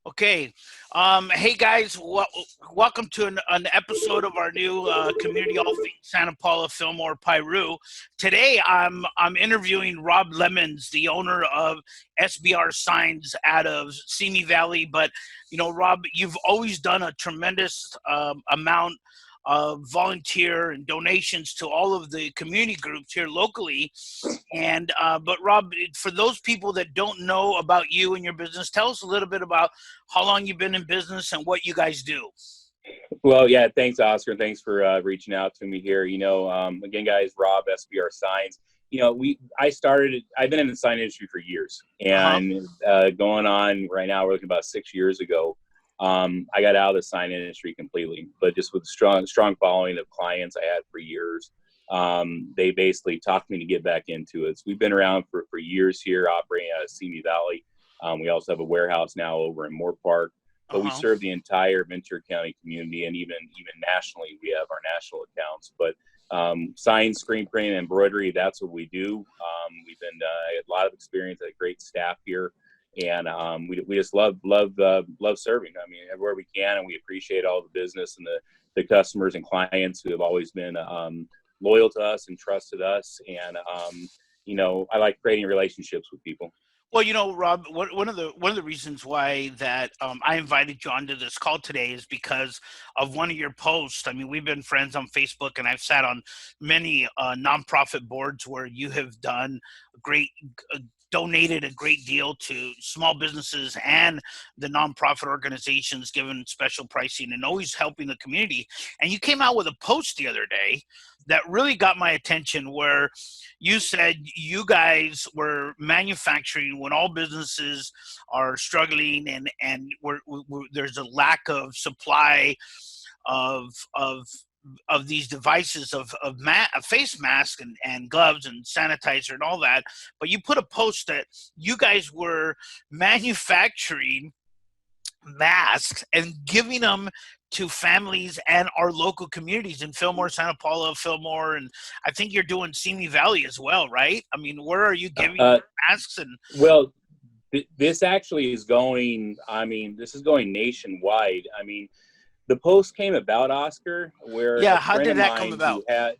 Okay. Hey guys, welcome to an episode of our new community all things Santa Paula, Fillmore, Piru. Today I'm interviewing Rob Lemons, the owner of SBR Signs out of Simi Valley. But Rob, you've always done a tremendous amount of volunteer and donations to all of the community groups here locally. And but Rob, for those people that don't know about you and your business, tell us a little bit about how long you've been in business and what you guys do. Well, yeah, thanks, Oscar. Thanks for reaching out to me here. Again, guys, Rob, SBR Signs. I've been in the sign industry for years, Uh-huh. and going on right now, we're looking about 6 years ago. I got out of the sign industry completely, but just with a strong following of clients I had for years. They basically talked me to get back into it. So we've been around for years here, operating out of Simi Valley. We also have a warehouse now over in Moore Park, but we Uh-huh. serve the entire Ventura County community, and even nationally, we have our national accounts. But signs, screen printing, embroidery, that's what we do. We've been a lot of experience, a great staff here, and we just love serving. I mean, everywhere we can, and we appreciate all the business and the customers and clients who have always been loyal to us and trusted us. And I like creating relationships with people. Well, Rob, one of the reasons why that I invited you onto this call today is because of one of your posts. I mean, we've been friends on Facebook, and I've sat on many nonprofit boards where you have done great. Donated a great deal to small businesses and the nonprofit organizations, given special pricing and always helping the community. And you came out with a post the other day that really got my attention, where you said you guys were manufacturing when all businesses are struggling, and there's a lack of supply of of of these devices of face mask and gloves and sanitizer and all that. But you put a post that you guys were manufacturing masks and giving them to families and our local communities in Fillmore, Santa Paula, Fillmore, and I think you're doing Simi Valley as well, right? I mean, where are you giving Uh, masks? And well, this actually is going. I mean, this is going nationwide. I mean, the post came about, Oscar, where yeah, a how friend did of that come mine about? who had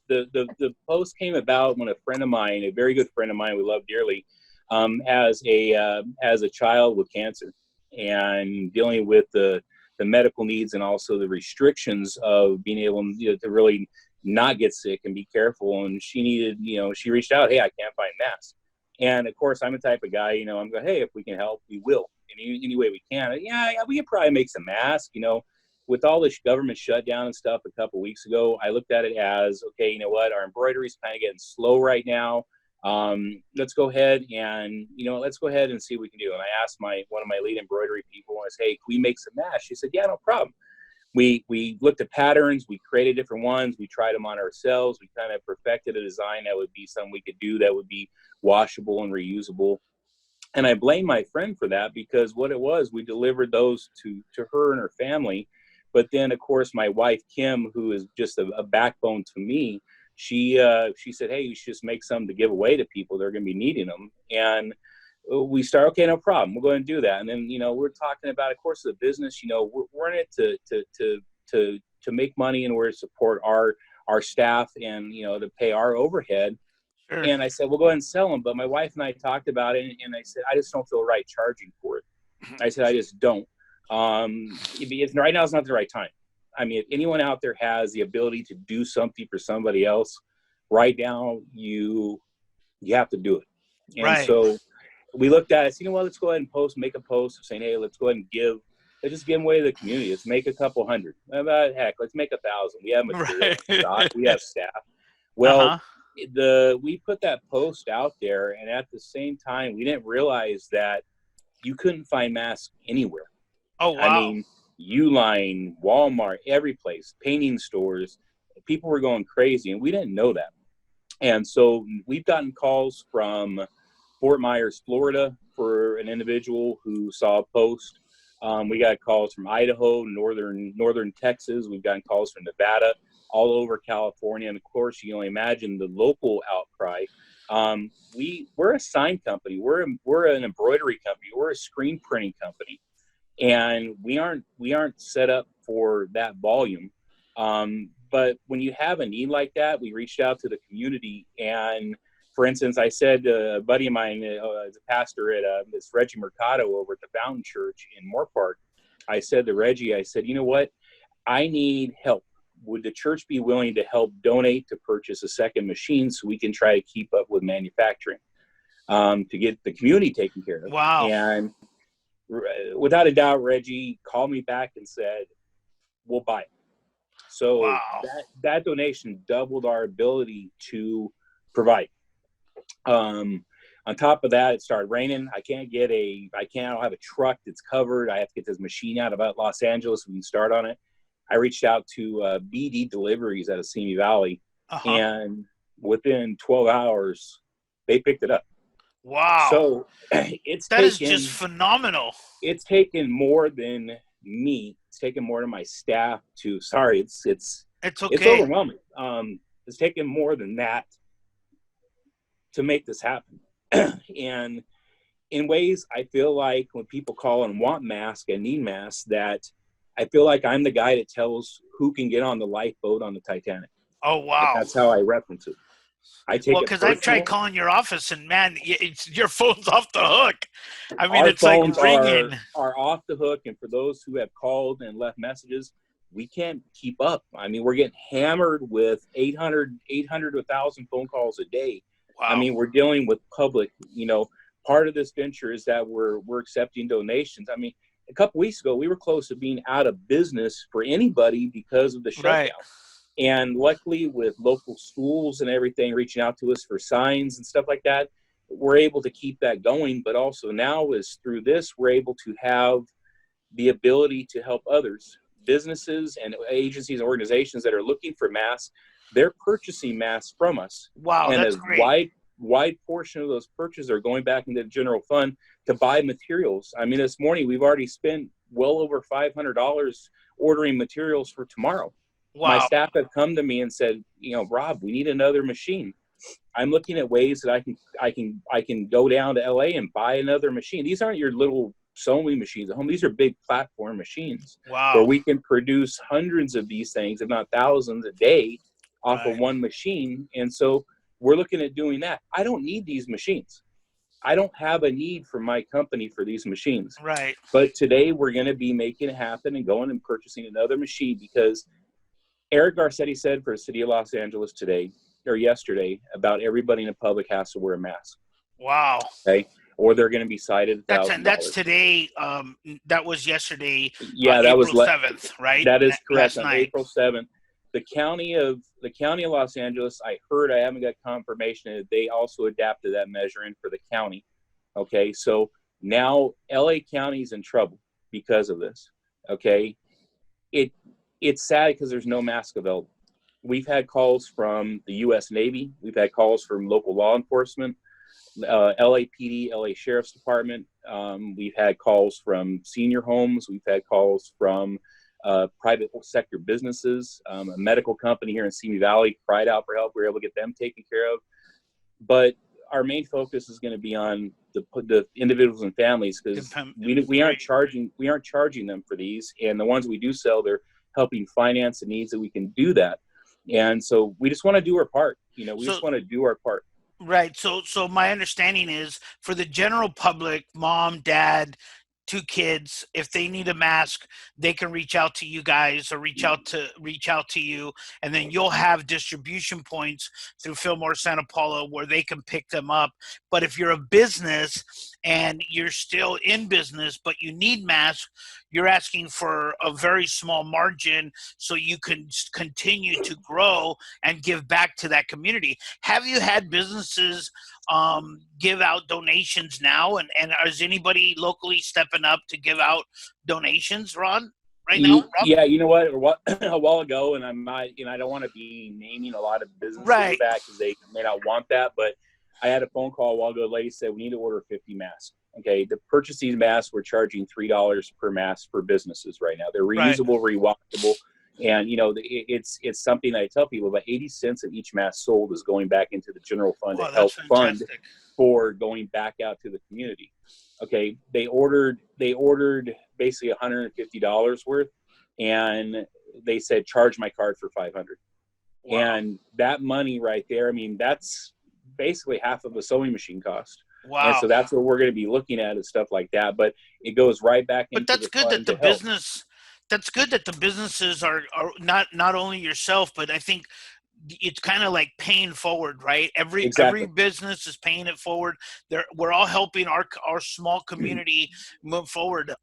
the post came about when a friend of mine, a very good friend of mine we love dearly, has a child with cancer and dealing with the medical needs and also the restrictions of being able to really not get sick and be careful. And she needed, she reached out, hey, I can't find masks. And of course, I'm the type of guy, I'm going, hey, if we can help, we will. Any way we can. Yeah, we could probably make some masks, with all this government shutdown and stuff a couple of weeks ago. I looked at it as, okay, you know what, our embroidery is kind of getting slow right now. Let's go ahead and see what we can do. And I asked one of my lead embroidery people, and I said, hey, can we make some masks? She said, yeah, no problem. We looked at patterns, we created different ones, we tried them on ourselves, we kind of perfected a design that would be something we could do that would be washable and reusable. And I blame my friend for that, because what it was, we delivered those to her and her family. But then, of course, my wife, Kim, who is just a backbone to me, she said, hey, you should just make some to give away to people. They're going to be needing them. And we start, okay, no problem. We're going to do that. And then, we're talking about, of course, the business, we're in it to make money, and we're to support our staff and, to pay our overhead. Sure. And I said, we'll go ahead and sell them. But my wife and I talked about it, and I said, I just don't feel right charging for it. I said, I just don't. Right now is not the right time. I mean, if anyone out there has the ability to do something for somebody else, right now, you have to do it. And Right. so we looked at it, said, let's go ahead and make a post saying, hey, let's go ahead and let's just give them away to the community. Let's make a couple hundred. Heck, let's make 1,000. We have material in stock. We have staff. Well, Uh-huh. we put that post out there, and at the same time, we didn't realize that you couldn't find masks anywhere. Oh, wow. I mean, Uline, Walmart, every place, painting stores, people were going crazy, and we didn't know that. And so we've gotten calls from Fort Myers, Florida, for an individual who saw a post. We got calls from Idaho, northern Texas. We've gotten calls from Nevada, all over California. And of course, you can only imagine the local outcry. We're a sign company. We're an embroidery company. We're a screen printing company. and we aren't set up for that volume. But when you have a need like that, we reached out to the community. And for instance, I said a buddy of mine is a pastor at this Reggie Mercado over at the Fountain Church in Moore Park. I said to Reggie, I said, you know what? I need help. Would the church be willing to help donate to purchase a second machine so we can try to keep up with manufacturing, to get the community taken care of? Wow. And without a doubt, Reggie called me back and said, we'll buy it. So wow. that donation doubled our ability to provide. On top of that, it started raining. I don't have a truck that's covered. I have to get this machine out of Los Angeles so we can start on it. I reached out to BD Deliveries out of Simi Valley, and within 12 hours, they picked it up. Wow. So that is just phenomenal. It's taken more than me. It's taken more than my staff to, sorry, it's okay. It's overwhelming. It's taken more than that to make this happen. And in ways, I feel like when people call and want masks and need masks, that I feel like I'm the guy that tells who can get on the lifeboat on the Titanic. Oh, wow. That's how I reference it. I take it because I've tried calling your office, and man, your phone's off the hook. I mean, our it's like phones ringing. Are off the hook, and for those who have called and left messages, we can't keep up. I mean, we're getting hammered with 800 to 1,000 phone calls a day. Wow. I mean, we're dealing with public. Part of this venture is that we're accepting donations. I mean, a couple weeks ago, we were close to being out of business for anybody because of the shutdown. Right. And luckily, with local schools and everything reaching out to us for signs and stuff like that, we're able to keep that going. But also now is through this, we're able to have the ability to help others, businesses and agencies and organizations that are looking for masks. They're purchasing masks from us. Wow, and that's great. Wide portion of those purchases are going back into the general fund to buy materials. I mean, this morning we've already spent well over $500 ordering materials for tomorrow. Wow. My staff have come to me and said, Rob, we need another machine. I'm looking at ways that I can go down to LA and buy another machine. These aren't your little sewing machines at home. These are big platform machines. Wow. Where we can produce hundreds of these things, if not thousands a day off of one machine. And so we're looking at doing that. I don't need these machines. I don't have a need for my company for these machines. Right. But today we're going to be making it happen and going and purchasing another machine, because Eric Garcetti said for the city of Los Angeles yesterday about everybody in the public has to wear a mask. Wow. Okay. Or they're going to be cited $1,000. That's today. That was yesterday. Yeah, that April was 7th, right? That is correct. Last On night. April 7th, the county of Los Angeles. I haven't got confirmation that they also adapted that measuring for the county. Okay, so now LA County is in trouble because of this. Okay, it's sad because there's no mask available. We've had calls from the U.S. Navy. We've had calls from local law enforcement, LAPD, LA Sheriff's Department. We've had calls from senior homes. We've had calls from private sector businesses. A medical company here in Simi Valley cried out for help. We were able to get them taken care of. But our main focus is going to be on the individuals and families, because we aren't charging them for these, and the ones we do sell, they're helping finance the needs that we can do that. And so we just want to do our part. Just want to do our part. Right. So my understanding is, for the general public, mom, dad, 2 kids, if they need a mask, they can reach out to you guys or reach out to you, and then you'll have distribution points through Fillmore, Santa Paula, where they can pick them up. But if you're a business and you're still in business but you need masks, you're asking for a very small margin so you can continue to grow and give back to that community. Have you had businesses give out donations now? And is anybody locally stepping up to give out donations, Ron? Right now? Yeah, you know what? A while ago, and I'm not, I don't want to be naming a lot of businesses right. back because they may not want that, but I had a phone call a while ago. A lady said, we need to order 50 masks. Okay, to purchase these masks, we're charging $3 per mask for businesses right now. They're reusable, rewashable, and it's something that I tell people. About 80 cents of each mask sold is going back into the general fund to help fund for going back out to the community. Okay, they ordered basically $150 worth, and they said charge my card for 500. Wow. And that money right there, I mean, that's basically half of a sewing machine cost. And Wow. so that's what we're going to be looking at is stuff like that. But it goes right back But into the fund to help. that's good that the businesses are not only yourself, but I think it's kind of like paying forward, right? Every Exactly. business is paying it forward. We're all helping our small community move forward.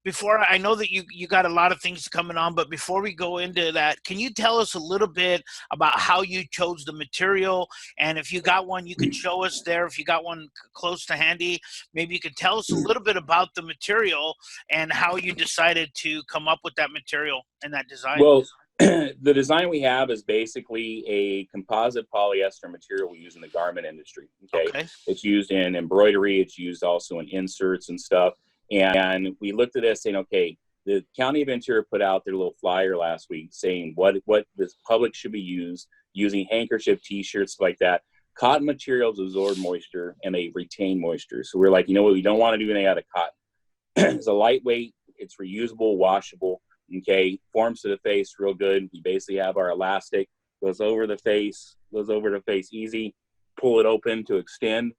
Before, I know that you got a lot of things coming on, but before we go into that, can you tell us a little bit about how you chose the material? And if you got one, you could show us there. If you got one close to handy, maybe you could tell us a little bit about the material and how you decided to come up with that material and that design. Well, the design we have is basically a composite polyester material we use in the garment industry. Okay. Okay. It's used in embroidery. It's used also in inserts and stuff. And we looked at this saying, okay, the County of Ventura put out their little flyer last week saying what this public should be using handkerchief, t-shirts like that. Cotton materials absorb moisture and they retain moisture. So we're like, you know what? We don't want to do anything out of cotton. It's a lightweight, it's reusable, washable. Okay, forms to the face real good. We basically have our elastic, goes over the face easy, pull it open to extend.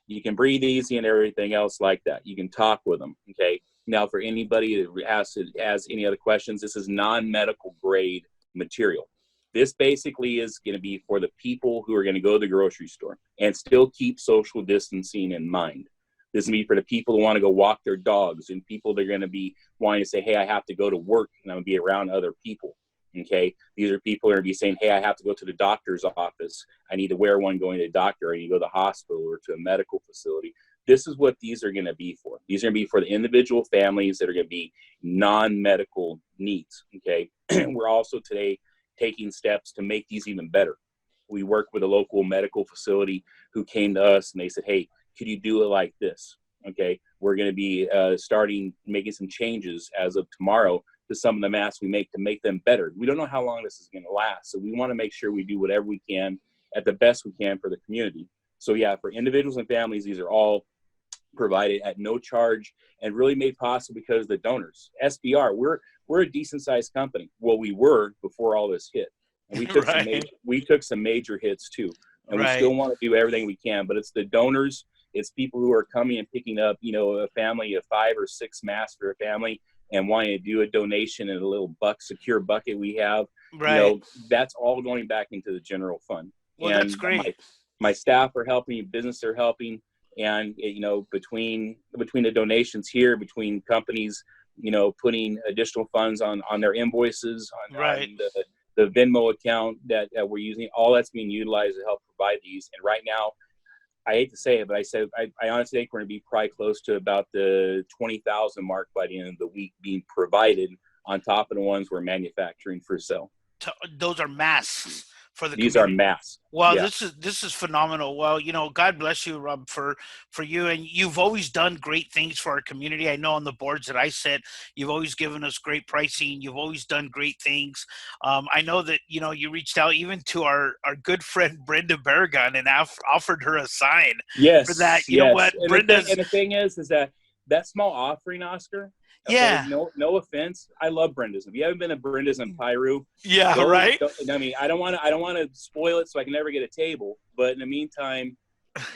You can breathe easy and everything else like that. You can talk with them. Okay, now for anybody that has any other questions, this is non-medical grade material. This basically is going to be for the people who are going to go to the grocery store and still keep social distancing in mind. This is going to be for the people who want to go walk their dogs and people that are going to be wanting to say, hey, I have to go to work and I'm going to be around other people. Okay. These are people who are going to be saying, hey, I have to go to the doctor's office. I need to wear one going to the doctor. I need to go to the hospital or to a medical facility. This is what these are going to be for. These are going to be for the individual families that are going to be non-medical needs. Okay. We're also today taking steps to make these even better. We work with a local medical facility who came to us and they said, hey, could you do it like this? Okay, we're going to be making some changes as of tomorrow to some of the masks we make to make them better. We don't know how long this is going to last, so we want to make sure we do whatever we can at the best we can for the community. So yeah, for individuals and families, these are all provided at no charge and really made possible because of the donors. SBR, we're a decent sized company. Well, we were before all this hit, and we took some major hits too, and we still want to do everything we can. But it's the donors. It's people who are coming and picking up, a family of 5 or 6 masks for a family and wanting to do a donation in a little secure bucket we have. Right. That's all going back into the general fund. Well, and that's great. My staff are helping, business are helping. And, between the donations here, between companies, putting additional funds on their invoices, on the Venmo account that we're using, all that's being utilized to help provide these. And right now, I hate to say it, but I honestly think we're going to be probably close to about the 20,000 mark by the end of the week being provided on top of the ones we're manufacturing for sale. Those are masks for the These community. are masks. Well, yeah. This is phenomenal. Well, God bless you, Rob, for you. And you've always done great things for our community. I know on the boards that I sit, you've always given us great pricing. You've always done great things. I know that, you reached out even to our good friend, Brenda Barragan, and offered her a sign for that. You know what? And the thing is that small offering, Oscar, okay, yeah. No offense. I love Brenda's. If you haven't been to Brenda's in Piru, yeah, right. I mean, I don't want to spoil it so I can never get a table. But in the meantime,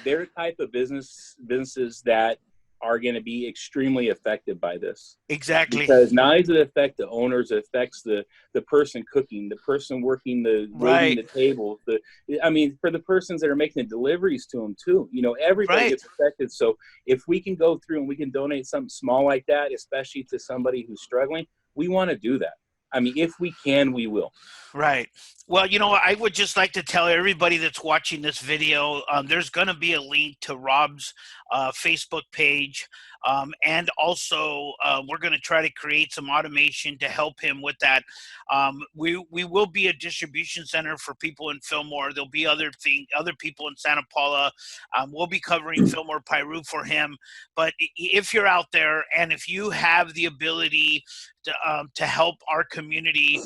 they're the type of businesses that are going to be extremely affected by this. Exactly. Because not only does it affect the owners, it affects the person cooking, the person working the table. For the persons that are making the deliveries to them too. Everybody gets affected. So if we can go through and we can donate something small like that, especially to somebody who's struggling, we want to do that. I mean, if we can, we will. Right. Well, I would just like to tell everybody that's watching this video, there's going to be a link to Rob's Facebook page. And also, we're going to try to create some automation to help him with that. We will be a distribution center for people in Fillmore. There'll be other people in Santa Paula. We'll be covering Fillmore, Piru for him. But if you're out there and if you have the ability to help our community,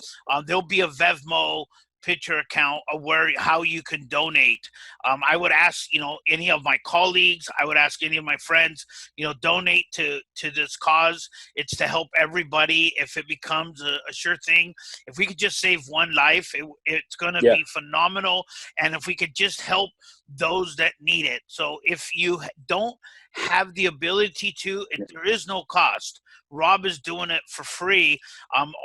there'll be a Venmo picture account of how you can donate. I would ask, any of my colleagues, I would ask any of my friends, donate to this cause. It's to help everybody. If it becomes a sure thing, if we could just save one life, it's going to Yeah. be phenomenal. And if we could just help those that need it. So if you don't have the ability to, there is no cost. Rob is doing it for free.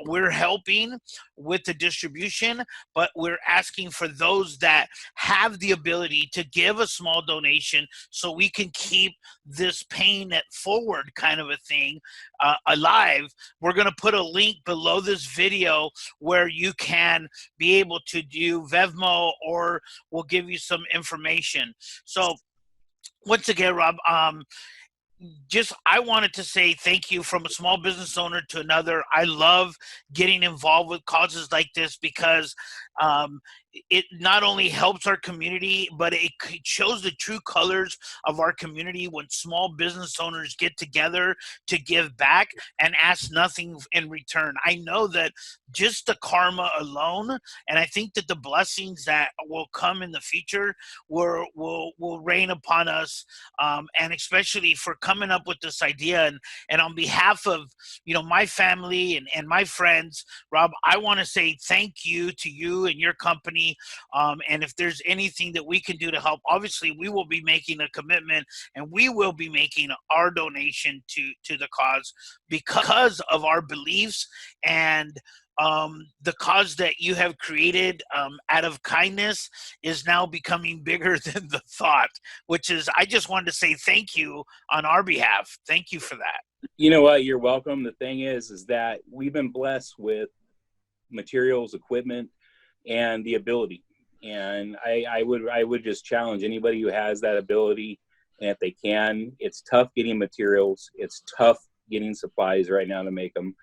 We're helping with the distribution, but we're asking for those that have the ability to give a small donation so we can keep this paying it forward kind of a thing alive. We're going to put a link below this video where you can be able to do Venmo, or we'll give you some information. So once again, Rob, I wanted to say thank you from a small business owner to another. I love getting involved with causes like this because it not only helps our community, but it shows the true colors of our community when small business owners get together to give back and ask nothing in return. I know that just the karma alone, and I think that the blessings that will come in the future will rain upon us, and especially for coming up with this idea. And on behalf of my family and my friends, Rob, I want to say thank you to you and your company. And if there's anything that we can do to help, obviously we will be making a commitment, and we will be making our donation to the cause because of our beliefs and the cause that you have created out of kindness is now becoming bigger than the thought, which is, I just wanted to say thank you on our behalf. Thank you for that. You know what? You're welcome. The thing is that we've been blessed with materials, equipment, and the ability. And I would just challenge anybody who has that ability, and if they can. It's tough getting materials. It's tough getting supplies right now to make them.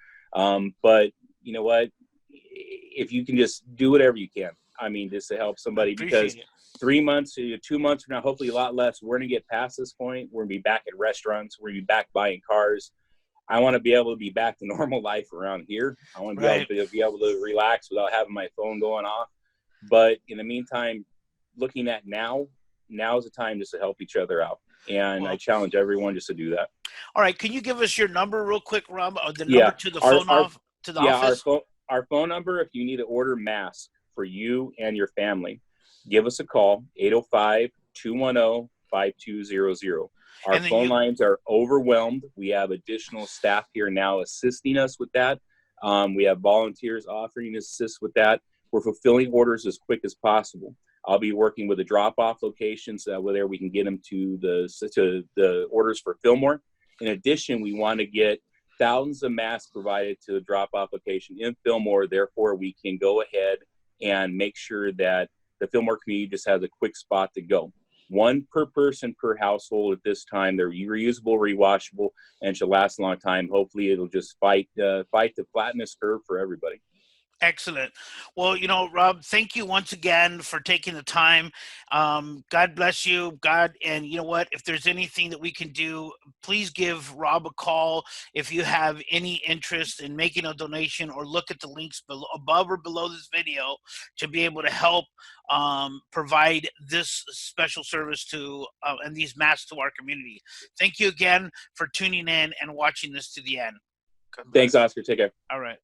But you know what? If you can just do whatever you can, I mean, just to help somebody, because 3 months, 2 months from now, hopefully a lot less, we're going to get past this point. We're going to be back at restaurants. We're going to be back buying cars. I want to be able to be back to normal life around here. I want to be able to relax without having my phone going off. But in the meantime, looking at now is the time just to help each other out. And I challenge everyone just to do that. All right. Can you give us your number real quick, Rob? The number to the phone to the office? Our phone number, if you need to order masks for you and your family, give us a call, 805-210-5200. Our phone lines are overwhelmed. We have additional staff here now assisting us with that. We have volunteers offering to assist with that. We're fulfilling orders as quick as possible. I'll be working with the drop-off locations where we can get them to the orders for Fillmore. In addition, we want to get thousands of masks provided to the drop-off location in Fillmore. Therefore, we can go ahead and make sure that the Fillmore community just has a quick spot to go. One per person per household at this time. They're reusable, rewashable, and should last a long time. Hopefully, it'll just fight the flatness curve for everybody. Excellent. Well, Rob, thank you once again for taking the time. God bless you, God. And you know what? If there's anything that we can do, please give Rob a call if you have any interest in making a donation, or look at the links above or below this video to be able to help provide this special service to and these masks to our community. Thank you again for tuning in and watching this to the end. Thanks, Oscar. Take care. All right.